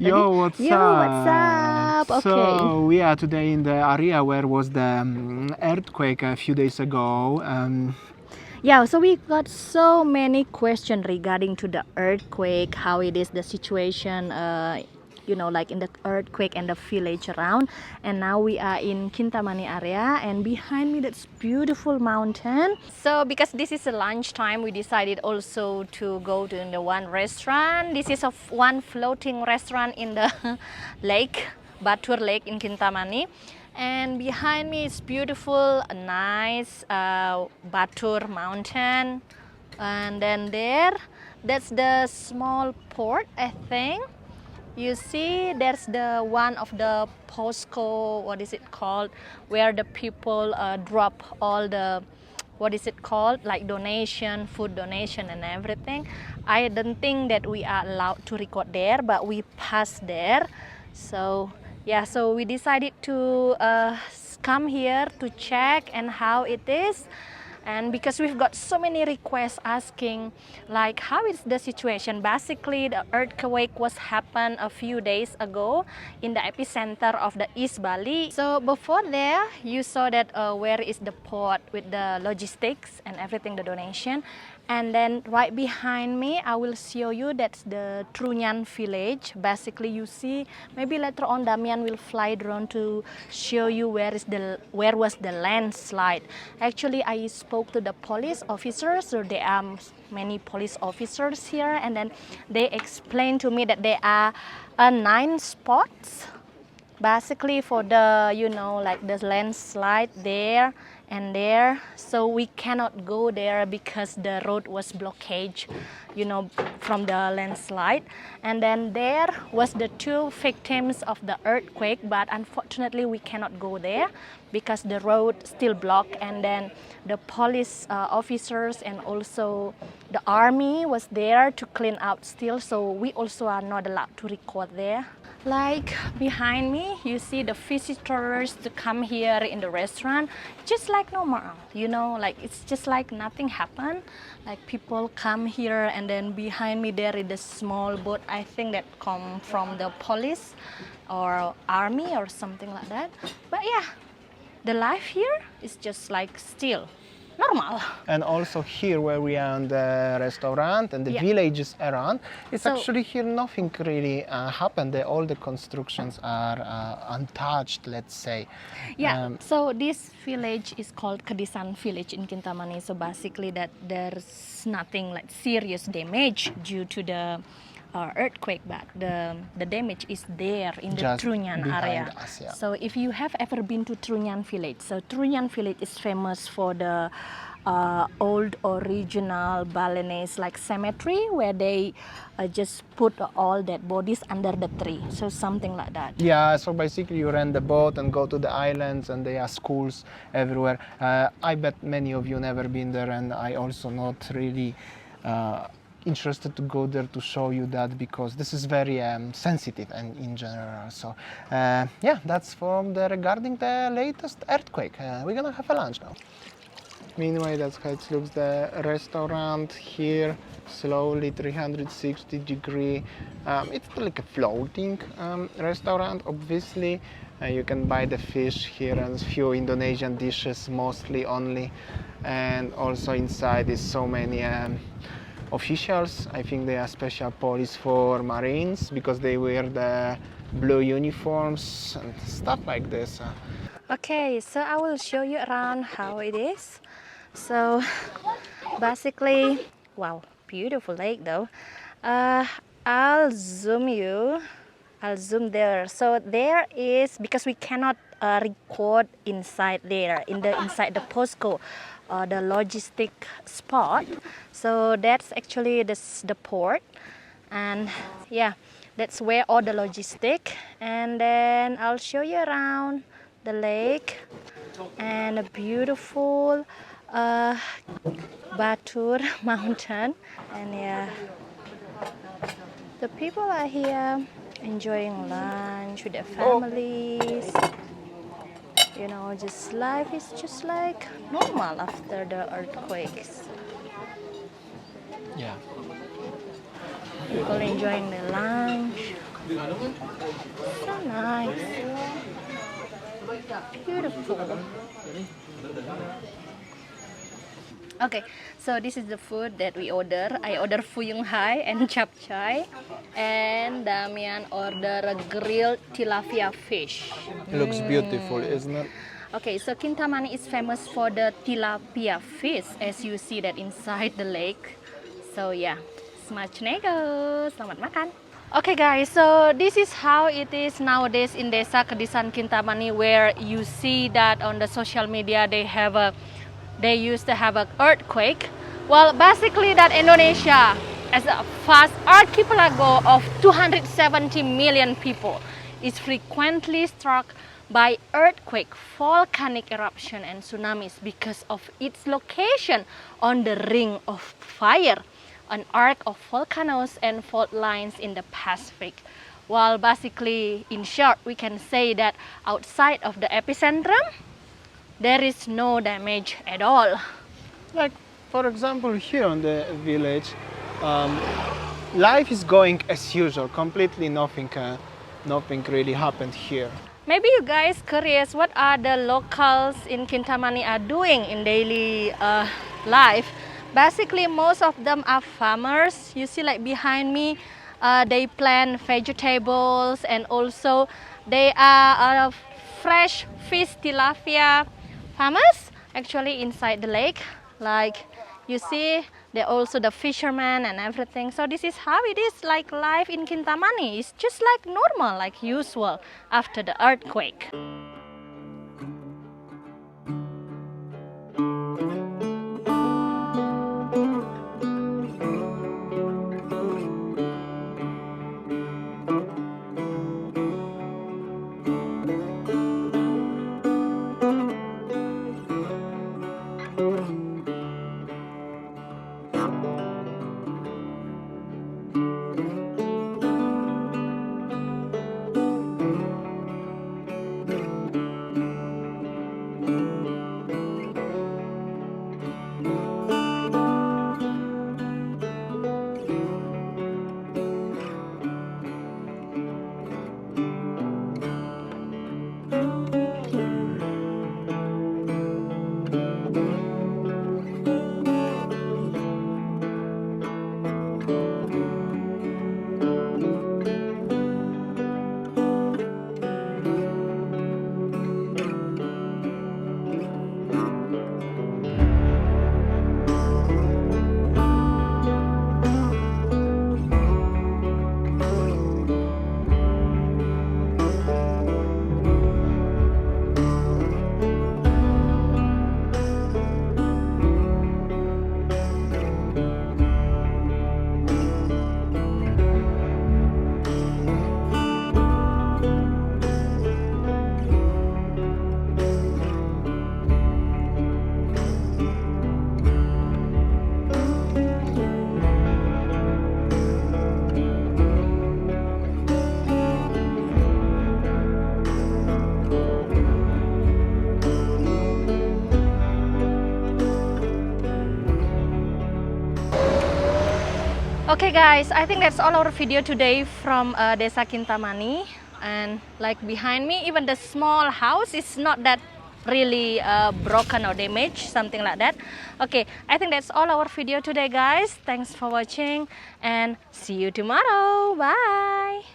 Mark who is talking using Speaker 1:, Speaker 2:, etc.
Speaker 1: Yo, what's
Speaker 2: Yo,
Speaker 1: up?
Speaker 2: what's up?
Speaker 1: So
Speaker 2: Okay.
Speaker 1: we are today in the area where was the earthquake a few days ago.
Speaker 2: Yeah, so we got so many questions regarding to the earthquake, how it is the situation, like in the earthquake and the village around. And now we are in Kintamani area, and behind me that's beautiful mountain. So because this is a lunchtime, we decided also to go to the one restaurant. This is one floating restaurant in the lake, Batur Lake in Kintamani. And behind me is beautiful, nice Batur mountain. And then that's the small port, I think. You see, there's the one of the Postco, what is it called, where the people drop all the, what is it called, like donation, food donation and everything. I don't think that we are allowed to record there, but we passed there. So yeah, so we decided to come here to check and how it is. And because we've got so many requests asking like how is the situation. Basically the earthquake was happened a few days ago in the epicenter of the East Bali. So before there you saw that where is the port with the logistics and everything, the donation. And then right behind me, I will show you that's the Trunyan village. Basically, you see, maybe later on Damian will fly drone to show you where was the landslide. Actually, I spoke to the police officers, so there are many police officers here, and then they explained to me that there are 9 spots basically for the like the landslide there and there. So we cannot go there because the road was blockaged from the landslide. And then there was the 2 victims of the earthquake, but unfortunately we cannot go there because the road still blocked. And then the police officers and also the army was there to clean out still, so we also are not allowed to record there. Like behind me, you see the visitors to come here in the restaurant, just like normal, like it's just like nothing happened. Like people come here, and then behind me there is a small boat, I think that come from the police or army or something like that. But yeah, the life here is just like still normal.
Speaker 1: And also here where we are in the restaurant and the
Speaker 2: Yeah.
Speaker 1: villages around, it's
Speaker 2: So-
Speaker 1: actually here nothing really happened. All the constructions are untouched, let's say.
Speaker 2: Yeah, so this village is called Kedisan village in Kintamani. So basically that there's nothing like serious damage due to the earthquake, but the damage is there in the
Speaker 1: Just
Speaker 2: Trunyan
Speaker 1: behind
Speaker 2: area.
Speaker 1: us, yeah.
Speaker 2: So if you have ever been to Trunyan village, so Trunyan village is famous for the old original Balinese like cemetery where they just put all dead bodies under the tree, so something like that.
Speaker 1: Yeah, so basically you rent the boat and go to the islands, and there are schools everywhere. I bet many of you never been there, and I also not really interested to go there to show you that, because this is very sensitive and in general. So yeah, that's from regarding the latest earthquake. We're gonna have a lunch now. Meanwhile, that's how it looks, the restaurant here, slowly 360 degree. It's like a floating restaurant, obviously. You can buy the fish here and a few Indonesian dishes, mostly only. And also inside is so many officials. I think they are special police for Marines because they wear the blue uniforms and stuff like this.
Speaker 2: Okay, so I will show you around how it is. So basically, wow, beautiful lake though. I'll zoom there. So there is, because we cannot record inside there, inside the Postco, the logistic spot. So that's actually the port, and yeah, that's where all the logistic. And then I'll show you around the lake and a beautiful Batur mountain. And yeah, the people are here enjoying lunch with their families. Just life is just like normal after the earthquakes.
Speaker 1: Yeah.
Speaker 2: People enjoying their lunch. So nice. Beautiful. Okay, so this is the food that we order. I order fuyung hai and chapchai, and Damian order a grilled tilapia fish.
Speaker 1: It looks beautiful, isn't it?
Speaker 2: Okay, so Kintamani is famous for the tilapia fish, as you see that inside the lake. So yeah, smacznego, selamat makan. Okay guys, so this is how it is nowadays in Desa Kedisan Kintamani, where you see that on the social media they used to have an earthquake. Well, basically that Indonesia, as a vast archipelago of 270 million people, is frequently struck by earthquake, volcanic eruption and tsunamis because of its location on the ring of fire, an arc of volcanoes and fault lines in the Pacific. Well, basically, in short, we can say that outside of the epicentrum, there is no damage at all.
Speaker 1: Like, for example, here on the village, life is going as usual. Completely nothing really happened here.
Speaker 2: Maybe you guys curious what are the locals in Kintamani are doing in daily life. Basically, most of them are farmers. You see, like behind me, they plant vegetables, and also they are fresh fish tilapia farmers actually inside the lake. Like you see, they're also the fishermen and everything. So this is how it is like life in Kintamani. It's just like normal, like usual after the earthquake. Okay guys, I think that's all our video today from Desa Kintamani. And like behind me, even the small house is not that really broken or damaged, something like that. Okay, I think that's all our video today guys. Thanks for watching and see you tomorrow. Bye.